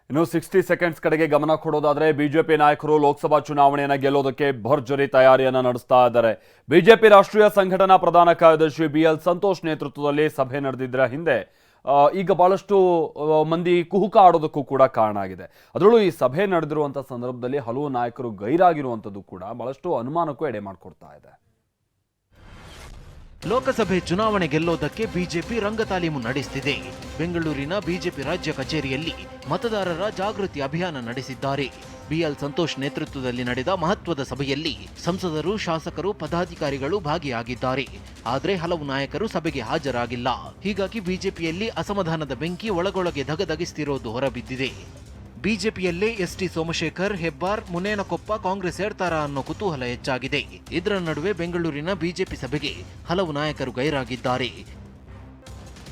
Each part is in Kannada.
ಇನ್ನು 60 ಸೆಕೆಂಡ್ಸ್ ಕಡೆಗೆ ಗಮನ ಕೊಡೋದಾದ್ರೆ ಬಿಜೆಪಿ ನಾಯಕರು ಲೋಕಸಭಾ ಚುನಾವಣೆಯನ್ನು ಗೆಲ್ಲೋದಕ್ಕೆ ಭರ್ಜರಿ ತಯಾರಿಯನ್ನು ನಡೆಸ್ತಾ ಇದ್ದಾರೆ. ಬಿಜೆಪಿ ರಾಷ್ಟ್ರೀಯ ಸಂಘಟನಾ ಪ್ರಧಾನ ಕಾರ್ಯದರ್ಶಿ BL ಸಂತೋಷ್ ನೇತೃತ್ವದಲ್ಲಿ ಸಭೆ ನಡೆದಿದ್ದರ ಹಿಂದೆ ಈಗ ಬಹಳಷ್ಟು ಮಂದಿ ಕುಹುಕ ಆಡೋದಕ್ಕೂ ಕೂಡ ಕಾರಣ ಆಗಿದೆ. ಅದರಲ್ಲೂ ಈ ಸಭೆ ನಡೆದಿರುವಂಥ ಸಂದರ್ಭದಲ್ಲಿ ಹಲವು ನಾಯಕರು ಗೈರಾಗಿರುವಂಥದ್ದು ಕೂಡ ಬಹಳಷ್ಟು ಅನುಮಾನಕ್ಕೂ ಎಡೆ ಮಾಡಿಕೊಡ್ತಾ ಇದೆ. ಲೋಕಸಭೆ ಚುನಾವಣೆ ಗೆಲ್ಲೋದಕ್ಕೆ ಬಿಜೆಪಿ ರಂಗತಾಲೀಮು ನಡೆಸುತ್ತಿದೆ. ಬೆಂಗಳೂರಿನ ಬಿಜೆಪಿ ರಾಜ್ಯ ಕಚೇರಿಯಲ್ಲಿ ಮತದಾರರ ಜಾಗೃತಿ ಅಭಿಯಾನ ನಡೆಸಿದ್ದಾರೆ. BL ಸಂತೋಷ್ ನೇತೃತ್ವದಲ್ಲಿ ನಡೆದ ಮಹತ್ವದ ಸಭೆಯಲ್ಲಿ ಸಂಸದರು, ಶಾಸಕರು, ಪದಾಧಿಕಾರಿಗಳು ಭಾಗಿಯಾಗಿದ್ದಾರೆ. ಆದರೆ ಹಲವು ನಾಯಕರು ಸಭೆಗೆ ಹಾಜರಾಗಿಲ್ಲ. ಹೀಗಾಗಿ ಬಿಜೆಪಿಯಲ್ಲಿ ಅಸಮಾಧಾನದ ಬೆಂಕಿ ಒಳಗೊಳಗೆ ಧಗಧಗಿಸುತ್ತಿರೋದು ಹೊರಬಿದ್ದಿದೆ. ಬಿಜೆಪಿಯಲ್ಲೇ ST ಸೋಮಶೇಖರ್, ಹೆಬ್ಬಾರ್, ಮುನೇನಕೊಪ್ಪ ಕಾಂಗ್ರೆಸ್ ಸೇರ್ತಾರಾ ಅನ್ನೋ ಕುತೂಹಲ ಹೆಚ್ಚಾಗಿದೆ. ಇದರ ನಡುವೆ ಬೆಂಗಳೂರಿನ ಬಿಜೆಪಿ ಸಭೆಗೆ ಹಲವು ನಾಯಕರು ಗೈರಾಗಿದ್ದಾರೆ.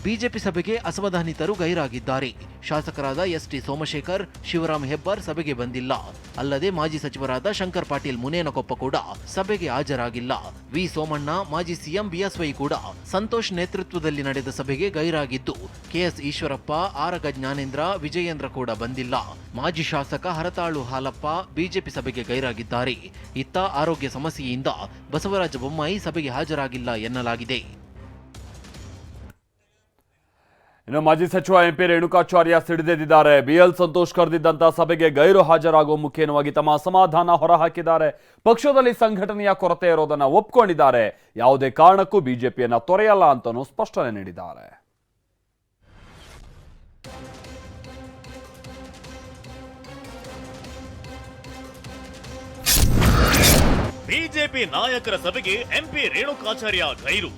ಬಿಜೆಪಿ ಸಭೆಗೆ ಅಸಮಾಧಾನಿತರು ಗೈರಾಗಿದ್ದಾರೆ. ಶಾಸಕರಾದ ST ಸೋಮಶೇಖರ್, ಶಿವರಾಮ್ ಹೆಬ್ಬಾರ್ ಸಭೆಗೆ ಬಂದಿಲ್ಲ. ಅಲ್ಲದೆ ಮಾಜಿ ಸಚಿವರಾದ ಶಂಕರ್ ಪಾಟೀಲ್, ಮುನೇನಕೊಪ್ಪ ಕೂಡ ಸಭೆಗೆ ಹಾಜರಾಗಿಲ್ಲ. ವಿ ಸೋಮಣ್ಣ, ಮಾಜಿ CM BSY ಕೂಡ ಸಂತೋಷ್ ನೇತೃತ್ವದಲ್ಲಿ ನಡೆದ ಸಭೆಗೆ ಗೈರಾಗಿದ್ದು, KS ಈಶ್ವರಪ್ಪ, ಆರಗ ಜ್ಞಾನೇಂದ್ರ, ವಿಜಯೇಂದ್ರ ಕೂಡ ಬಂದಿಲ್ಲ. ಮಾಜಿ ಶಾಸಕ ಹರತಾಳು ಹಾಲಪ್ಪ ಬಿಜೆಪಿ ಸಭೆಗೆ ಗೈರಾಗಿದ್ದಾರೆ. ಇತ್ತ ಆರೋಗ್ಯ ಸಮಸ್ಯೆಯಿಂದ ಬಸವರಾಜ ಬೊಮ್ಮಾಯಿ ಸಭೆಗೆ ಹಾಜರಾಗಿಲ್ಲ ಎನ್ನಲಾಗಿದೆ. ಇನ್ನು ಮಾಜಿ ಸಚಿವ MP ರೇಣುಕಾಚಾರ್ಯ ಸಿಡಿದೆದ್ದಿದ್ದಾರೆ. BL ಸಂತೋಷ್ ಕರೆದಿದ್ದಂತ ಸಭೆಗೆ ಗೈರು ಹಾಜರಾಗುವ ಮುಖೇನವಾಗಿ ತಮ್ಮ ಅಸಮಾಧಾನ ಹೊರಹಾಕಿದ್ದಾರೆ. ಪಕ್ಷದಲ್ಲಿ ಸಂಘಟನೆಯ ಕೊರತೆ ಇರೋದನ್ನ ಒಪ್ಕೊಂಡಿದ್ದಾರೆ. ಯಾವುದೇ ಕಾರಣಕ್ಕೂ ಬಿಜೆಪಿಯನ್ನ ತೊರೆಯಲ್ಲ ಅಂತನೂ ಸ್ಪಷ್ಟನೆ ನೀಡಿದ್ದಾರೆ. ಬಿಜೆಪಿ ನಾಯಕರ ಸಭೆಗೆ MP ರೇಣುಕಾಚಾರ್ಯ ಗೈರು.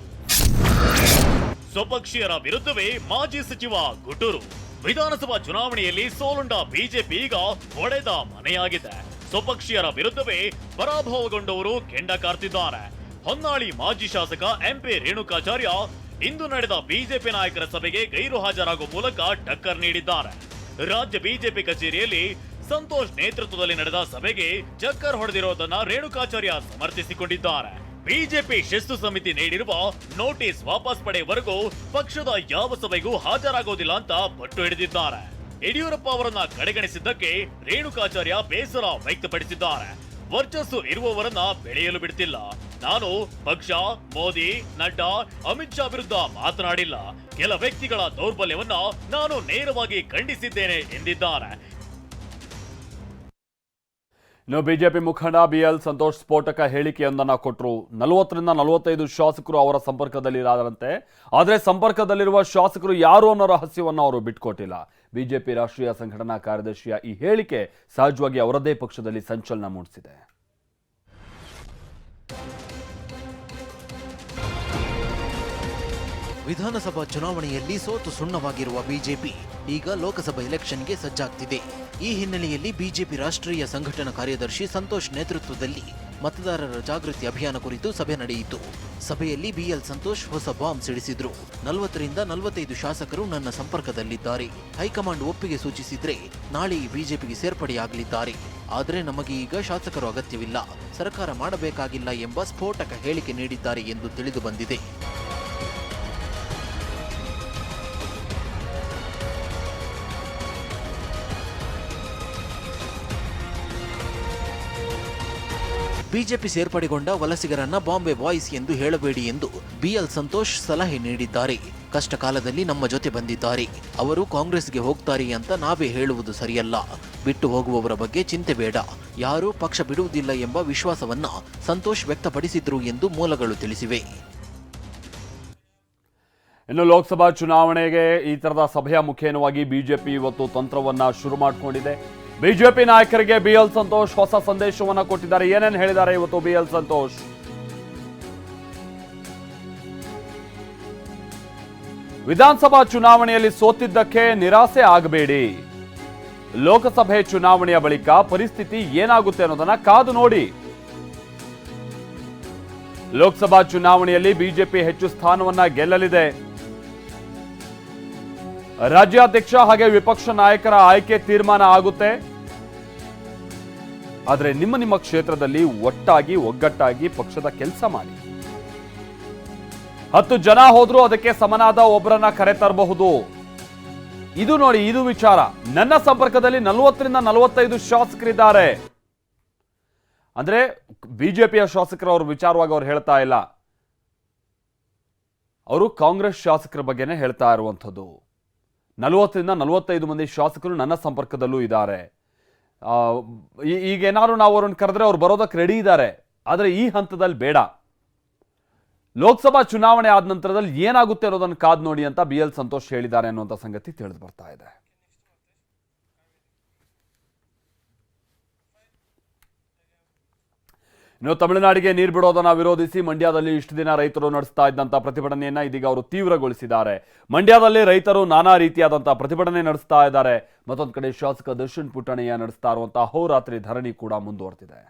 ಸ್ವಪಕ್ಷೀಯರ ವಿರುದ್ಧವೇ ಮಾಜಿ ಸಚಿವ ಗುಟೂರು. ವಿಧಾನಸಭಾ ಚುನಾವಣೆಯಲ್ಲಿ ಸೋಲುಂಡ ಬಿಜೆಪಿ ಈಗ ಒಡೆದ ಮನೆಯಾಗಿದೆ. ಸ್ವಪಕ್ಷೀಯರ ವಿರುದ್ಧವೇ ಪರಾಭವಗೊಂಡವರು ಕೆಂಡ ಕಾರ್ತಿದ್ದಾರೆ. ಹೊನ್ನಾಳಿ ಮಾಜಿ ಶಾಸಕ MP ರೇಣುಕಾಚಾರ್ಯ ಇಂದು ನಡೆದ ಬಿಜೆಪಿ ನಾಯಕರ ಸಭೆಗೆ ಗೈರು ಹಾಜರಾಗುವ ಮೂಲಕ ಟಕ್ಕರ್ ನೀಡಿದ್ದಾರೆ. ರಾಜ್ಯ ಬಿಜೆಪಿ ಕಚೇರಿಯಲ್ಲಿ ಸಂತೋಷ್ ನೇತೃತ್ವದಲ್ಲಿ ನಡೆದ ಸಭೆಗೆ ಚಕ್ಕರ್ ಹೊಡೆದಿರೋದನ್ನ ರೇಣುಕಾಚಾರ್ಯ ಸಮರ್ಥಿಸಿಕೊಂಡಿದ್ದಾರೆ. ಬಿಜೆಪಿ ಶಿಸ್ತು ಸಮಿತಿ ನೀಡಿರುವ ನೋಟಿಸ್ ವಾಪಸ್ ಪಡೆಯುವವರೆಗೂ ಪಕ್ಷದ ಯಾವ ಸಭೆಗೂ ಹಾಜರಾಗೋದಿಲ್ಲ ಅಂತ ಪಟ್ಟು ಹಿಡಿದಿದ್ದಾರೆ. ಯಡಿಯೂರಪ್ಪ ಅವರನ್ನ ಕಡೆಗಣಿಸಿದ್ದಕ್ಕೆ ರೇಣುಕಾಚಾರ್ಯ ಬೇಸರ ವ್ಯಕ್ತಪಡಿಸಿದ್ದಾರೆ. ವರ್ಚಸ್ಸು ಇರುವವರನ್ನ ಬೆಳೆಯಲು ಬಿಡ್ತಿಲ್ಲ. ನಾನು ಪಕ್ಷ, ಮೋದಿ, ನಡ್ಡಾ, ಅಮಿತ್ ಶಾ ವಿರುದ್ಧ ಮಾತನಾಡಿಲ್ಲ. ಕೆಲ ವ್ಯಕ್ತಿಗಳ ದೌರ್ಬಲ್ಯವನ್ನ ನಾನು ನೇರವಾಗಿ ಖಂಡಿಸಿದ್ದೇನೆ ಎಂದಿದ್ದಾರೆ. ಇನ್ನು ಬಿಜೆಪಿ ಮುಖಂಡ BL ಸಂತೋಷ್ ಸ್ಫೋಟಕ ಹೇಳಿಕೆಯೊಂದನ್ನು ಕೊಟ್ಟರು. 40ರಿಂದ 45 ಶಾಸಕರು ಅವರ ಸಂಪರ್ಕದಲ್ಲಿರಾದಂತೆ, ಆದರೆ ಸಂಪರ್ಕದಲ್ಲಿರುವ ಶಾಸಕರು ಯಾರು ಅನ್ನೋ ರಹಸ್ಯವನ್ನು ಅವರು ಬಿಟ್ಕೊಟ್ಟಿಲ್ಲ. ಬಿಜೆಪಿ ರಾಷ್ಟ್ರೀಯ ಸಂಘಟನಾ ಕಾರ್ಯದರ್ಶಿಯ ಈ ಹೇಳಿಕೆ ಸಹಜವಾಗಿ ಅವರದೇ ಪಕ್ಷದಲ್ಲಿ ಸಂಚಲನ ಮೂಡಿಸಿದೆ. ವಿಧಾನಸಭಾ ಚುನಾವಣೆಯಲ್ಲಿ ಸೋತು ಸುಣ್ಣವಾಗಿರುವ ಬಿಜೆಪಿ ಈಗ ಲೋಕಸಭಾ ಎಲೆಕ್ಷನ್ಗೆ ಸಜ್ಜಾಗ್ತಿದೆ. ಈ ಹಿನ್ನೆಲೆಯಲ್ಲಿ ಬಿಜೆಪಿ ರಾಷ್ಟ್ರೀಯ ಸಂಘಟನಾ ಕಾರ್ಯದರ್ಶಿ ಸಂತೋಷ್ ನೇತೃತ್ವದಲ್ಲಿ ಮತದಾರರ ಜಾಗೃತಿ ಅಭಿಯಾನ ಕುರಿತು ಸಭೆ ನಡೆಯಿತು. ಸಭೆಯಲ್ಲಿ BL ಸಂತೋಷ್ ಹೊಸ ಬಾಂಬ್ ಸಿಡಿಸಿದ್ರು. 40ರಿಂದ 45 ಶಾಸಕರು ನನ್ನ ಸಂಪರ್ಕದಲ್ಲಿದ್ದಾರೆ. ಹೈಕಮಾಂಡ್ ಒಪ್ಪಿಗೆ ಸೂಚಿಸಿದ್ರೆ ನಾಳೆ ಬಿಜೆಪಿಗೆ ಸೇರ್ಪಡೆಯಾಗಲಿದ್ದಾರೆ. ಆದರೆ ನಮಗೆ ಈಗ ಶಾಸಕರು ಅಗತ್ಯವಿಲ್ಲ, ಸರ್ಕಾರ ಮಾಡಬೇಕಾಗಿಲ್ಲ ಎಂಬ ಸ್ಫೋಟಕ ಹೇಳಿಕೆ ನೀಡಿದ್ದಾರೆ ಎಂದು ತಿಳಿದು ಬಂದಿದೆ. ಬಿಜೆಪಿ ಸೇರ್ಪಡೆಗೊಂಡ ವಲಸಿಗರನ್ನ ಬಾಂಬೆ ಬಾಯ್ಸ್ ಎಂದು ಹೇಳಬೇಡಿ ಎಂದು BL ಸಂತೋಷ್ ಸಲಹೆ ನೀಡಿದ್ದಾರೆ. ಕಷ್ಟ ಕಾಲದಲ್ಲಿ ನಮ್ಮ ಜೊತೆ ಬಂದಿದ್ದಾರೆ. ಅವರು ಕಾಂಗ್ರೆಸ್ಗೆ ಹೋಗ್ತಾರೆ ಅಂತ ನಾವೇ ಹೇಳುವುದು ಸರಿಯಲ್ಲ. ಬಿಟ್ಟು ಹೋಗುವವರ ಬಗ್ಗೆ ಚಿಂತೆ ಬೇಡ. ಯಾರೂ ಪಕ್ಷ ಬಿಡುವುದಿಲ್ಲ ಎಂಬ ವಿಶ್ವಾಸವನ್ನ ಸಂತೋಷ್ ವ್ಯಕ್ತಪಡಿಸಿದ್ರು ಎಂದು ಮೂಲಗಳು ತಿಳಿಸಿವೆ. ಇನ್ನು ಲೋಕಸಭಾ ಚುನಾವಣೆಗೆ ಈ ತರದ ಸಭೆಯ ಮುಖೇನವಾಗಿ ಬಿಜೆಪಿ ಇವತ್ತು ತಂತ್ರವನ್ನ ಶುರು ಮಾಡಿಕೊಂಡಿದೆ. ಬಿಜೆಪಿ ನಾಯಕರಿಗೆ BL ಸಂತೋಷ್ ಹೊಸ ಸಂದೇಶವನ್ನ ಕೊಟ್ಟಿದ್ದಾರೆ. ಏನೇನು ಹೇಳಿದ್ದಾರೆ ಇವತ್ತು BL ಸಂತೋಷ್? ವಿಧಾನಸಭಾ ಚುನಾವಣೆಯಲ್ಲಿ ಸೋತಿದ್ದಕ್ಕೆ ನಿರಾಸೆ ಆಗಬೇಡಿ. ಲೋಕಸಭೆ ಚುನಾವಣೆಯ ಬಳಿಕ ಪರಿಸ್ಥಿತಿ ಏನಾಗುತ್ತೆ ಅನ್ನೋದನ್ನ ಕಾದು ನೋಡಿ. ಲೋಕಸಭಾ ಚುನಾವಣೆಯಲ್ಲಿ ಬಿಜೆಪಿ ಹೆಚ್ಚು ಸ್ಥಾನವನ್ನ ಗೆಲ್ಲಲಿದೆ. ರಾಜ್ಯಾಧ್ಯಕ್ಷ ಹಾಗೆ ವಿಪಕ್ಷ ನಾಯಕರ ಆಯ್ಕೆ ತೀರ್ಮಾನ ಆಗುತ್ತೆ. ಆದರೆ ನಿಮ್ಮ ಕ್ಷೇತ್ರದಲ್ಲಿ ಒಗ್ಗಟ್ಟಾಗಿ ಪಕ್ಷದ ಕೆಲಸ ಮಾಡಿ. 10 ಜನ ಹೋದ್ರೂ ಅದಕ್ಕೆ ಸಮನಾದ ಒಬ್ಬರನ್ನ ಕರೆ ತರಬಹುದು. ಇದು ನೋಡಿ, ಇದು ವಿಚಾರ. ನನ್ನ ಸಂಪರ್ಕದಲ್ಲಿ 40ರಿಂದ 45 ಶಾಸಕರಿದ್ದಾರೆ. ಅಂದ್ರೆ ಬಿಜೆಪಿಯ ಶಾಸಕರು ಅವ್ರ ವಿಚಾರವಾಗಿ ಅವ್ರು ಹೇಳ್ತಾ ಇಲ್ಲ, ಅವರು ಕಾಂಗ್ರೆಸ್ ಶಾಸಕರ ಬಗ್ಗೆನೇ ಹೇಳ್ತಾ ಇರುವಂಥದ್ದು. 40ರಿಂದ 45 ಮಂದಿ ಶಾಸಕರು ನನ್ನ ಸಂಪರ್ಕದಲ್ಲೂ ಇದ್ದಾರೆ. ಈಗ ಏನಾದ್ರು ನಾವು ಅವ್ರನ್ನ ಕರೆದ್ರೆ ಅವ್ರು ಬರೋದಕ್ಕೆ ರೆಡಿ ಇದ್ದಾರೆ. ಆದರೆ ಈ ಹಂತದಲ್ಲಿ ಬೇಡ. ಲೋಕಸಭಾ ಚುನಾವಣೆ ಆದ ನಂತರದಲ್ಲಿ ಏನಾಗುತ್ತೆ ಅನ್ನೋದನ್ನು ಕಾದ್ ನೋಡಿ ಅಂತ BL ಸಂತೋಷ್ ಹೇಳಿದ್ದಾರೆ ಅನ್ನುವಂಥ ಸಂಗತಿ ತಿಳಿದು ಬರ್ತಾ ಇದೆ. ಇನ್ನು ತಮಿಳುನಾಡಿಗೆ ನೀರು ಬಿಡೋದನ್ನ ವಿರೋಧಿಸಿ ಮಂಡ್ಯದಲ್ಲಿ ಇಷ್ಟು ದಿನ ರೈತರು ನಡೆಸ್ತಾ ಇದ್ದಂಥ ಪ್ರತಿಭಟನೆಯನ್ನ ಇದೀಗ ಅವರು ತೀವ್ರಗೊಳಿಸಿದ್ದಾರೆ. ಮಂಡ್ಯದಲ್ಲಿ ರೈತರು ನಾನಾ ರೀತಿಯಾದಂತಹ ಪ್ರತಿಭಟನೆ ನಡೆಸ್ತಾ ಇದ್ದಾರೆ. ಮತ್ತೊಂದು ಕಡೆ ಶಾಸಕ ದರ್ಶನ್ ಪುಟ್ಟಣಯ್ಯ ನಡೆಸ್ತಾ ಇರುವಂತಹ ಅಹೋರಾತ್ರಿ ಧರಣಿ ಕೂಡ ಮುಂದುವರೆದಿದೆ.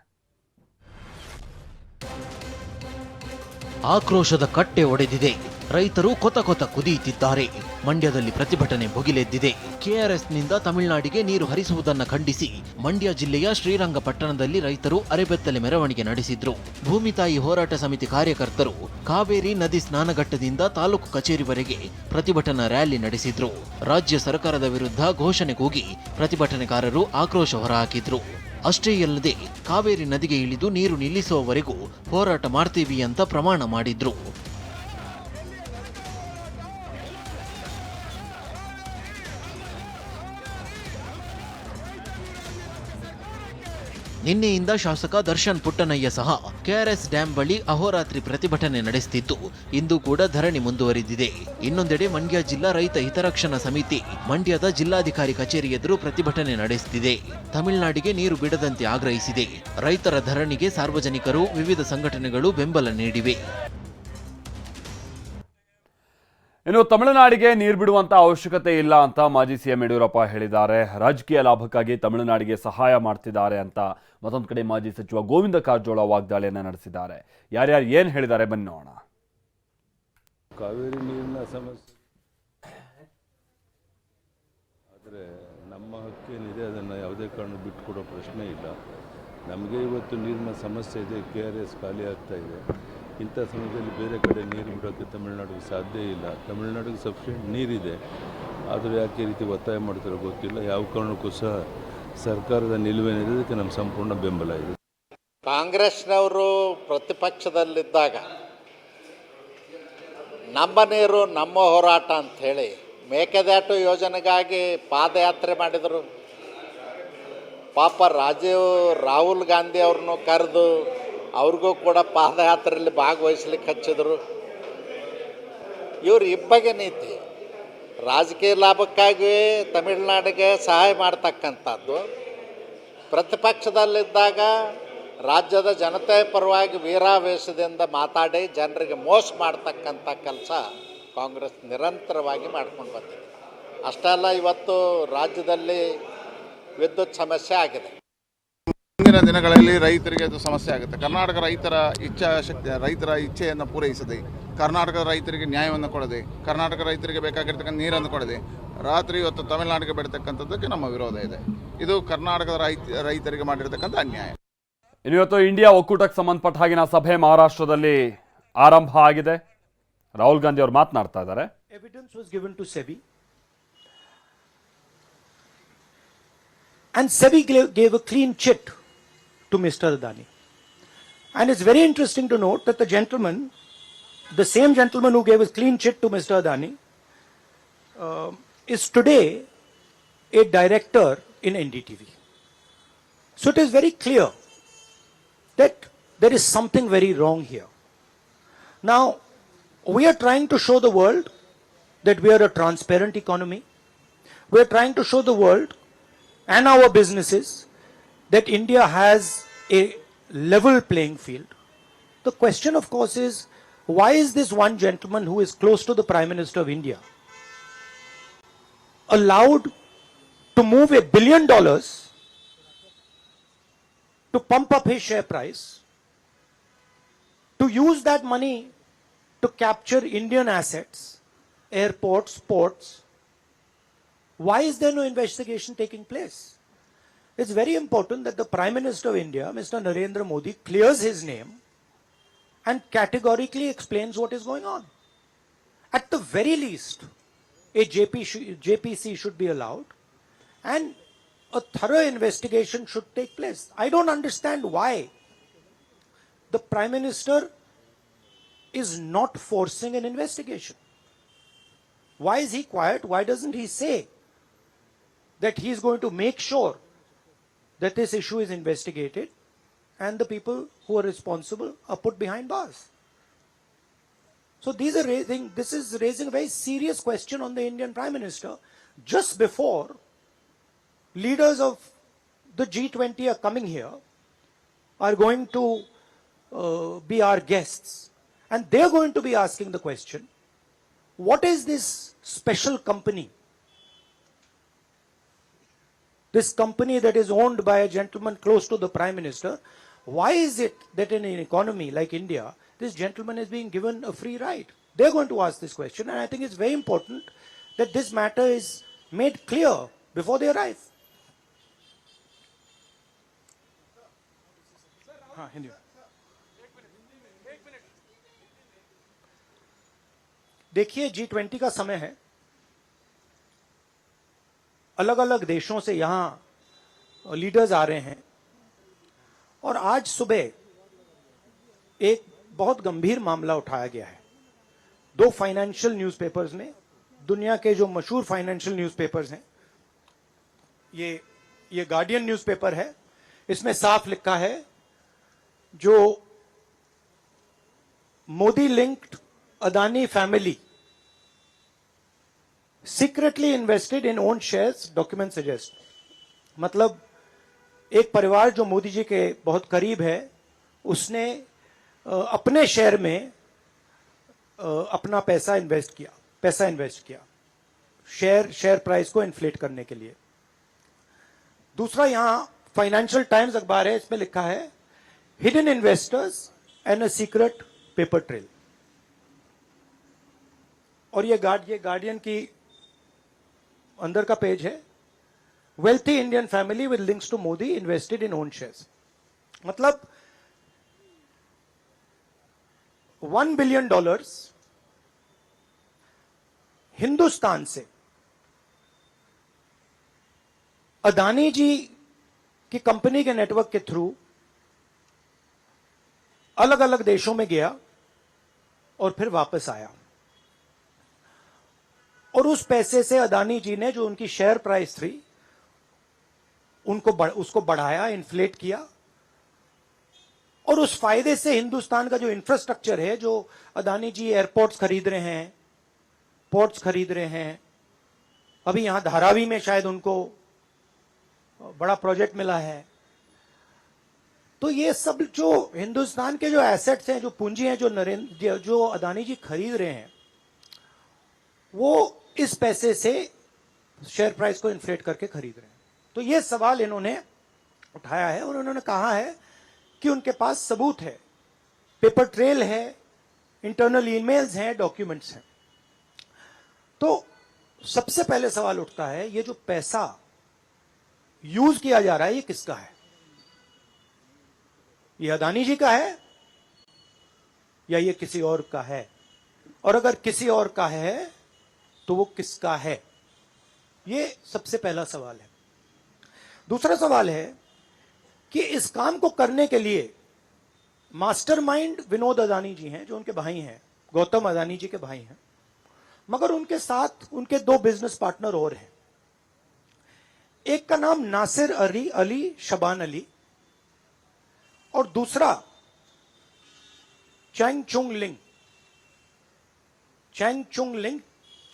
ಆಕ್ರೋಶದ ಕಟ್ಟೆ ಒಡೆದಿದೆ. ರೈತರು ಕೊತ ಕೊತ ಕುದಿಯುತ್ತಿದ್ದಾರೆ. ಮಂಡ್ಯದಲ್ಲಿ ಪ್ರತಿಭಟನೆ ಭುಗಿಲೆದ್ದಿದೆ. ಕೆಆರ್ಎಸ್ನಿಂದ ತಮಿಳುನಾಡಿಗೆ ನೀರು ಹರಿಸುವುದನ್ನು ಖಂಡಿಸಿ ಮಂಡ್ಯ ಜಿಲ್ಲೆಯ ಶ್ರೀರಂಗಪಟ್ಟಣದಲ್ಲಿ ರೈತರು ಅರೆಬೆತ್ತಲೆ ಮೆರವಣಿಗೆ ನಡೆಸಿದ್ರು. ಭೂಮಿ ತಾಯಿ ಹೋರಾಟ ಸಮಿತಿ ಕಾರ್ಯಕರ್ತರು ಕಾವೇರಿ ನದಿ ಸ್ನಾನಘಟ್ಟದಿಂದ ತಾಲೂಕು ಕಚೇರಿವರೆಗೆ ಪ್ರತಿಭಟನಾ ರ್ಯಾಲಿ ನಡೆಸಿದ್ರು. ರಾಜ್ಯ ಸರ್ಕಾರದ ವಿರುದ್ಧ ಘೋಷಣೆ ಕೂಗಿ ಪ್ರತಿಭಟನೆಕಾರರು ಆಕ್ರೋಶ ಹೊರಹಾಕಿದ್ರು. ಅಷ್ಟೇ ಅಲ್ಲದೆ ಕಾವೇರಿ ನದಿಗೆ ಇಳಿದು ನೀರು ನಿಲ್ಲಿಸುವವರೆಗೂ ಹೋರಾಟ ಮಾಡ್ತೀವಿ ಅಂತ ಪ್ರಮಾಣ ಮಾಡಿದ್ರು. ನಿನ್ನೆಯಿಂದ ಶಾಸಕ ದರ್ಶನ್ ಪುಟ್ಟಣಯ್ಯ ಸಹ ಕೆಆರ್ಎಸ್ ಡ್ಯಾಂ ಬಳಿ ಅಹೋರಾತ್ರಿ ಪ್ರತಿಭಟನೆ ನಡೆಸುತ್ತಿದ್ದು, ಇಂದು ಕೂಡ ಧರಣಿ ಮುಂದುವರಿದಿದೆ. ಇನ್ನೊಂದೆಡೆ ಮಂಡ್ಯ ಜಿಲ್ಲಾ ರೈತ ಹಿತರಕ್ಷಣಾ ಸಮಿತಿ ಮಂಡ್ಯದ ಜಿಲ್ಲಾಧಿಕಾರಿ ಕಚೇರಿ ಎದುರು ಪ್ರತಿಭಟನೆ ನಡೆಸುತ್ತಿದೆ. ತಮಿಳುನಾಡಿಗೆ ನೀರು ಬಿಡದಂತೆ ಆಗ್ರಹಿಸಿದೆ. ರೈತರ ಧರಣಿಗೆ ಸಾರ್ವಜನಿಕರು, ವಿವಿಧ ಸಂಘಟನೆಗಳು ಬೆಂಬಲ ನೀಡಿವೆ. ಇನ್ನು ತಮಿಳುನಾಡಿಗೆ ನೀರು ಬಿಡುವಂತ ಅವಶ್ಯಕತೆ ಇಲ್ಲ ಅಂತ ಮಾಜಿ ಸಿಎಂ ಯಡಿಯೂರಪ್ಪ ಹೇಳಿದ್ದಾರೆ. ರಾಜಕೀಯ ಲಾಭಕ್ಕಾಗಿ ತಮಿಳುನಾಡಿಗೆ ಸಹಾಯ ಮಾಡ್ತಿದ್ದಾರೆ ಅಂತ ಮತ್ತೊಂದು ಕಡೆ ಮಾಜಿ ಸಚಿವ ಗೋವಿಂದ ಕಾರಜೋಳ ವಾಗ್ದಾಳಿಯನ್ನು ನಡೆಸಿದ್ದಾರೆ. ಯಾರ್ಯಾರು ಏನು ಹೇಳಿದ್ದಾರೆ ಬನ್ನಿ ನೋಡೋಣ. ಕಾವೇರಿ ನೀರಿನ ಸಮಸ್ಯೆ ಆದರೆ ನಮ್ಮ ಹಕ್ಕೇನಿದೆ ಅದನ್ನು ಯಾವುದೇ ಕಾರಣ ಬಿಟ್ಟುಕೊಡೋ ಪ್ರಶ್ನೆ ಇಲ್ಲ. ನಮಗೆ ಇವತ್ತು ನೀರಿನ ಸಮಸ್ಯೆ ಇದೆ. KRS ಖಾಲಿ ಆಗ್ತಾ ಇದೆ. ಇಂಥ ಸಮಯದಲ್ಲಿ ಬೇರೆ ಕಡೆ ನೀರು ಬಿಡೋಕ್ಕೆ ತಮಿಳುನಾಡಿಗೆ ಸಾಧ್ಯ ಇಲ್ಲ. ತಮಿಳುನಾಡಿಗೆ ಸಫಿಷಿಯೆಂಟ್ ನೀರಿದೆ. ಆದರೂ ಯಾಕೆ ಈ ರೀತಿ ಒತ್ತಾಯ ಮಾಡ್ತಾರೋ ಗೊತ್ತಿಲ್ಲ. ಯಾವ ಕಾರಣಕ್ಕೂ ಸಹ ಸರ್ಕಾರದ ನಿಲುವೇನಿದೆ ಅದಕ್ಕೆ ನಮ್ಮ ಸಂಪೂರ್ಣ ಬೆಂಬಲ ಇದೆ. ಕಾಂಗ್ರೆಸ್ನವರು ಪ್ರತಿಪಕ್ಷದಲ್ಲಿದ್ದಾಗ ನಮ್ಮ ನೀರು ನಮ್ಮ ಹೋರಾಟ ಅಂಥೇಳಿ ಮೇಕೆದಾಟು ಯೋಜನೆಗಾಗಿ ಪಾದಯಾತ್ರೆ ಮಾಡಿದರು. ಪಾಪ ರಾಹುಲ್ ಗಾಂಧಿ ಅವ್ರನ್ನೂ ಕರೆದು ಅವ್ರಿಗೂ ಕೂಡ ಪಾದಯಾತ್ರೆಯಲ್ಲಿ ಭಾಗವಹಿಸ್ಲಿಕ್ಕೆ ಹಚ್ಚಿದರು. ಇವರು ಇಬ್ಬಗೆ ನೀತಿ ರಾಜಕೀಯ ಲಾಭಕ್ಕಾಗಿ ತಮಿಳುನಾಡಿಗೆ ಸಹಾಯ ಮಾಡ್ತಕ್ಕಂಥದ್ದು. ಪ್ರತಿಪಕ್ಷದಲ್ಲಿದ್ದಾಗ ರಾಜ್ಯದ ಜನತೆ ಪರವಾಗಿ ವೀರಾವೇಶದಿಂದ ಮಾತಾಡಿ ಜನರಿಗೆ ಮೋಸ ಮಾಡ್ತಕ್ಕಂಥ ಕೆಲಸ ಕಾಂಗ್ರೆಸ್ ನಿರಂತರವಾಗಿ ಮಾಡ್ಕೊಂಡು ಬಂದಿದೆ. ಅಷ್ಟೇ ಅಲ್ಲ, ಇವತ್ತು ರಾಜ್ಯದಲ್ಲಿ ವಿದ್ಯುತ್ ಸಮಸ್ಯೆ ಆಗಿದೆ. ಮುಂದಿನ ದಿನಗಳಲ್ಲಿ ರೈತರಿಗೆ ಅದು ಸಮಸ್ಯೆ ಆಗುತ್ತೆ. ಕರ್ನಾಟಕ ರೈತರ ಇಚ್ಛಾಶಕ್ತಿ, ರೈತರ ಇಚ್ಛೆಯನ್ನು ಪೂರೈಸದೆ, ಕರ್ನಾಟಕದ ರೈತರಿಗೆ ನ್ಯಾಯವನ್ನು ಕೊಡದೆ, ಕರ್ನಾಟಕ ರೈತರಿಗೆ ಬೇಕಾಗಿರ್ತಕ್ಕಂಥ ನೀರನ್ನು ಕೊಡದೆ ರಾತ್ರಿ ಇವತ್ತು ತಮಿಳುನಾಡಿಗೆ ಬಿಡ್ತಕ್ಕಂಥದ್ದಕ್ಕೆ ನಮ್ಮ ವಿರೋಧ ಇದೆ. ಇದು ಕರ್ನಾಟಕದ ರೈತರಿಗೆ ಮಾಡಿರ್ತಕ್ಕಂಥ ಅನ್ಯಾಯ. ಇವತ್ತು ಇಂಡಿಯಾ ಒಕ್ಕೂಟಕ್ಕೆ ಸಂಬಂಧಪಟ್ಟ ಹಾಗಿನ ಸಭೆ ಮಹಾರಾಷ್ಟ್ರದಲ್ಲಿ ಆರಂಭ ಆಗಿದೆ. ರಾಹುಲ್ ಗಾಂಧಿ ಅವರು ಮಾತನಾಡ್ತಾ ಇದ್ದಾರೆ. Evidence was given to SEBI, and SEBI gave a clean chit to Mr. Adani. And it's very interesting to note that the same gentleman who gave a clean chit to Mr. Adani is today a director in NDTV. So it is very clear that there is something very wrong here. Now, we are trying to show the world that we are a transparent economy. We are trying to show the world and our businesses that India has a level playing field. The question, of course, is why is this one gentleman who is close to the Prime Minister of India allowed to move $1 billion to pump up his share price, to use that money to capture Indian assets, airports, ports? Why is there no investigation taking place? It's very important that the Prime Minister of India, Mr. Narendra Modi, clears his name and categorically explains what is going on. At the very least, a JPC should be allowed, and a thorough investigation should take place. I don't understand why the Prime Minister is not forcing an investigation. Why is he quiet? Why doesn't he say that he is going to make sure that this issue is investigated and the people who are responsible are put behind bars? So this is raising a very serious question on the Indian Prime Minister just before leaders of the G20 are coming here, are going to be our guests, and they're going to be asking the question, what is this special company? This company that is owned by a gentleman close to the Prime Minister, why is it that in an economy like India, this gentleman is being given a free ride? They're going to ask this question, and I think it's very important that this matter is made clear before they arrive. देखिए, G20 का समय है, अलग अलग देशों से यहां लीडर्स आ रहे हैं, और आज सुबह एक बहुत गंभीर मामला उठाया गया है। दो फाइनेंशियल न्यूज़पेपर्स में, दुनिया के जो मशहूर फाइनेंशियल न्यूज़पेपर्स हैं, ये गार्डियन न्यूज़पेपर है, इसमें साफ लिखा है जो Modi linked Adani family secretly invested in own shares, document suggest. मतलब एक परिवार जो मोदी जी के बहुत करीब है, उसने अपने शेयर में अपना पैसा इन्वेस्ट किया शेयर प्राइस को इन्फ्लेट करने के लिए। दूसरा, यहां फाइनेंशियल टाइम्स अखबार है, इसमें लिखा है hidden investors and a secret paper trail. और ये गार्डियन की अंदर का पेज है, wealthy Indian family with links to Modi invested in own shares. मतलब $1 बिलियन हिंदुस्तान से अदानी जी की कंपनी के नेटवर्क के थ्रू अलग अलग देशों में गया और फिर वापस आया, और उस पैसे से अदानी जी ने जो उनकी शेयर प्राइस थी उसको बढ़ाया, इन्फ्लेट किया, और उस फायदे से हिंदुस्तान का जो इंफ्रास्ट्रक्चर है, जो अदानी जी एयरपोर्ट्स खरीद रहे हैं, पोर्ट्स खरीद रहे हैं, अभी यहां धारावी में शायद उनको बड़ा प्रोजेक्ट मिला है, तो ये सब जो हिंदुस्तान के जो एसेट्स हैं, जो पूंजी हैं, जो अदानी जी खरीद रहे हैं, वो इस पैसे से शेयर प्राइस को इन्फ्लेट करके खरीद रहे हैं। तो ये सवाल इन्होंने उठाया है, और उन्होंने कहा है कि उनके पास सबूत है, पेपर ट्रेल है, इंटरनल ईमेल्स हैं, डॉक्यूमेंट्स हैं। तो सबसे पहले सवाल उठता है, ये जो पैसा यूज किया जा रहा है, ये किसका है? ये अदानी जी का है या ये किसी और का है? और अगर किसी और का है तो वो किसका है? ये सबसे पहला सवाल है। दूसरा सवाल है कि इस काम को करने के लिए मास्टरमाइंड विनोद अदानी जी हैं, जो उनके भाई हैं, गौतम अदानी जी के भाई हैं, मगर उनके साथ उनके दो बिजनेस पार्टनर और हैं। एक का नाम नासिर अली शबान अली, और दूसरा चैंग चुंग लिंग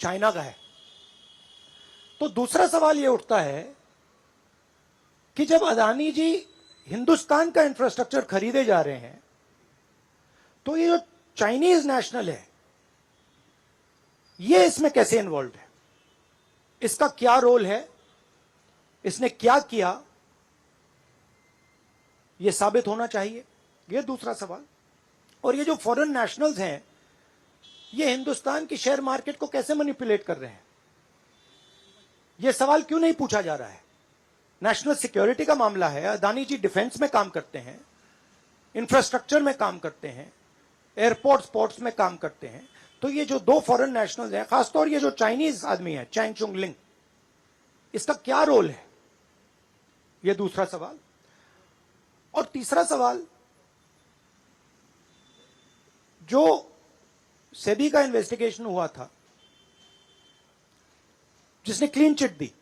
चाइना का है। तो दूसरा सवाल यह उठता है कि जब अदानी जी हिंदुस्तान का इंफ्रास्ट्रक्चर खरीदे जा रहे हैं, तो ये जो चाइनीज नेशनल है, ये इसमें कैसे इन्वॉल्व है? इसका क्या रोल है? इसने क्या किया? ये साबित होना चाहिए। ये दूसरा सवाल। और ये जो फॉरेन नेशनल्स हैं, ये हिंदुस्तान की शेयर मार्केट को कैसे मैनिपुलेट कर रहे हैं? ये सवाल क्यों नहीं पूछा जा रहा है? नेशनल सिक्योरिटी का मामला है। अदानी जी डिफेंस में काम करते हैं, इंफ्रास्ट्रक्चर में काम करते हैं, एयरपोर्ट्स पोर्ट्स में काम करते हैं। तो ये जो दो फॉरेन नेशनल्स हैं, खासतौर ये जो चाइनीज आदमी है चैंग चुंग लिंग, इसका क्या रोल है, ये दूसरा सवाल। और तीसरा सवाल, जो सेबी का इन्वेस्टिगेशन हुआ था जिसने क्लीन चिट दी,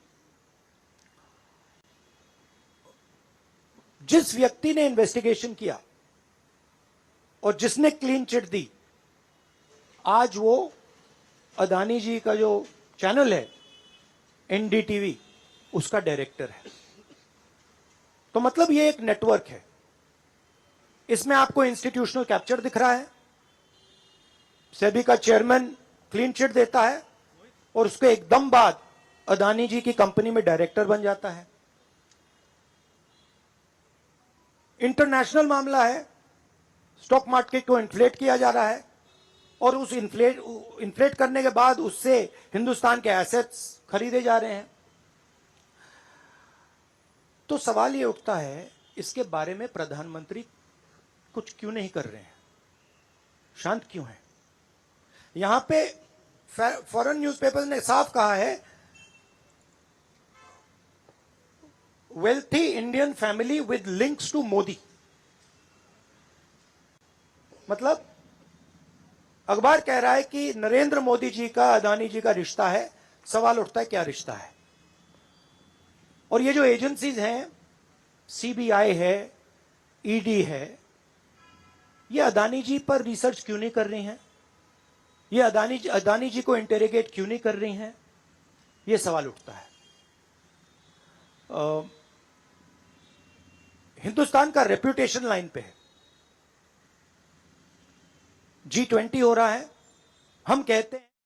जिस व्यक्ति ने इन्वेस्टिगेशन किया और जिसने क्लीन चिट दी, आज वो अदानी जी का जो चैनल है एनडीटीवी, उसका डायरेक्टर है। तो मतलब ये एक नेटवर्क है। इसमें आपको इंस्टीट्यूशनल कैप्चर दिख रहा है, सेबी का चेयरमैन क्लीन चिट देता है और उसके एकदम बाद अदानी जी की कंपनी में डायरेक्टर बन जाता है। इंटरनेशनल मामला है, स्टॉक मार्केट को इन्फ्लेट किया जा रहा है और उस इन्फ्लेट करने के बाद उससे हिंदुस्तान के एसेट्स खरीदे जा रहे हैं। तो सवाल ये उठता है, इसके बारे में प्रधानमंत्री कुछ क्यों नहीं कर रहे हैं, शांत क्यों है? यहां पे फॉरेन न्यूज़पेपर ने साफ कहा है, wealthy Indian family with links to Modi. मतलब अखबार कह रहा है कि नरेंद्र मोदी जी का अदानी जी का रिश्ता है। सवाल उठता है क्या रिश्ता है? और ये जो एजेंसीज हैं, सीबीआई है, ईडी है, ये अदानी जी पर रिसर्च क्यों नहीं कर रही हैं? ये अदानी जी को इंटेरोगेट क्यों नहीं कर रही हैं? ये सवाल उठता है। हिंदुस्तान का रेप्यूटेशन लाइन पे है। G20 हो रहा है, हम कहते हैं